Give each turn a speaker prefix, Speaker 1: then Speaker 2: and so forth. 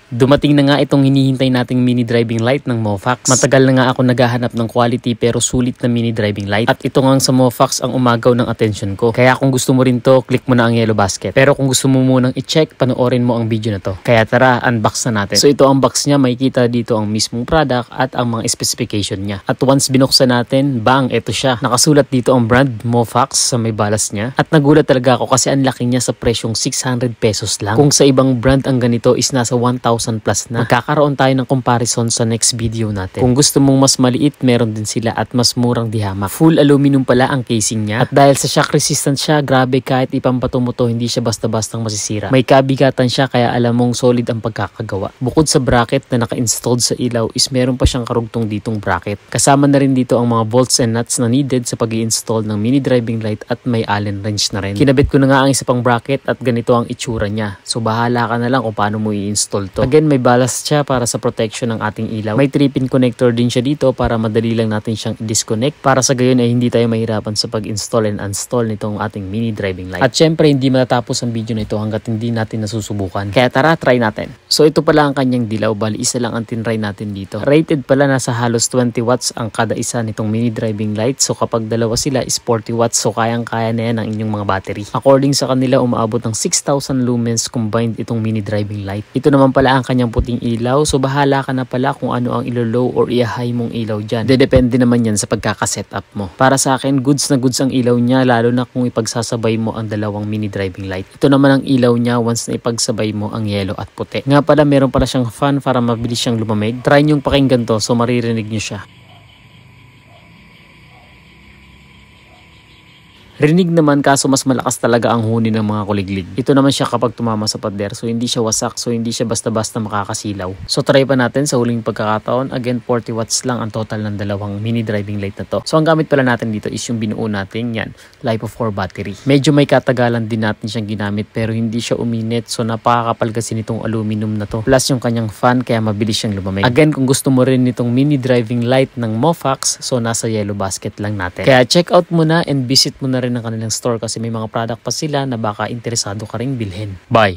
Speaker 1: Dumating na nga itong hinihintay nating mini driving light ng Mofax. Matagal na nga ako naghahanap ng quality pero sulit na mini driving light. At ito nga sa Mofax ang umagaw ng attention ko. Kaya kung gusto mo rin to, click mo na ang yellow basket. Pero kung gusto mo munang i-check, panoorin mo ang video na to. Kaya tara, unbox na natin. So ito ang box niya, makikita dito ang mismong product at ang mga specification niya. At once binuksan natin, bang, ito siya. Nakasulat dito ang brand Mofax sa may balas niya. At nagulat talaga ako kasi ang laki niya sa presyong 600 pesos lang. Kung sa ibang brand ang ganito is nasa 1,000 plus na. Magkakaroon tayo ng comparison sa next video natin. Kung gusto mong mas maliit, meron din sila at mas murang dihamak. Full aluminum pala ang casing niya. At dahil sa shock resistant siya, grabe kahit ipambato mo to, hindi siya basta-bastang masisira. May kabigatan siya kaya alam mong solid ang pagkakagawa. Bukod sa bracket na naka-installed sa ilaw is meron pa siyang karugtong ditong bracket. Kasama na rin dito ang mga bolts and nuts na needed sa pag-i-install ng mini driving light at may Allen wrench na rin. Kinabit ko na nga ang isa pang bracket at ganito ang itsura niya. So bahala ka na lang kung paano mo i-install to. Again, may ballast siya para sa protection ng ating ilaw. May 3-pin connector din siya dito para madali lang natin siyang i-disconnect para sa gayon ay hindi tayo mahirapan sa pag-install and uninstall nitong ating mini driving light. At syempre, hindi matatapos ang video na ito hanggat hindi natin nasusubukan. Kaya tara, try natin. So ito pala ang kanyang dilaw. Bali, isa lang ang tinry natin dito. Rated pala nasa halos 20 watts ang kada isa nitong mini driving light. So kapag dalawa sila is 40 watts. So kayang-kaya na yan ang inyong mga battery. According sa kanila, umaabot ng 6,000 lumens combined itong mini driving light. Ito naman pala ang kanyang puting ilaw. So bahala ka na pala kung ano ang ilo-low or i-high mong ilaw dyan. Depende naman yan sa pagkakasetup mo. Para sa akin, goods na goods ang ilaw niya lalo na kung ipagsasabay mo ang dalawang mini driving light. Ito naman ang ilaw niya once na ipagsabay mo ang yellow at puti. Nga pala meron pala siyang fan para mabilis siyang lumamig. Try niyong pakinggan to so maririnig niyo siya. Rinig naman kaso mas malakas talaga ang huni ng mga kuliglig. Ito naman siya kapag tumama sa pader so hindi siya wasak so hindi siya basta-basta makakasilaw. So try pa natin sa huling pagkakataon. Again 40 watts lang ang total ng dalawang mini driving light na to. So ang gamit pala natin dito is yung binuo natin yan. LiPo4 battery. Medyo may katagalan din natin siyang ginamit pero hindi siya uminit so napakakapal kasi nitong aluminum na to. Plus yung kanyang fan kaya mabilis siyang lumamig. Again kung gusto mo rin nitong mini driving light ng Mofax so nasa yellow basket lang natin. Kaya check out mo na and visit mo na rin ng kanilang store kasi may mga product pa sila na baka interesado ka ring bilhin. Bye!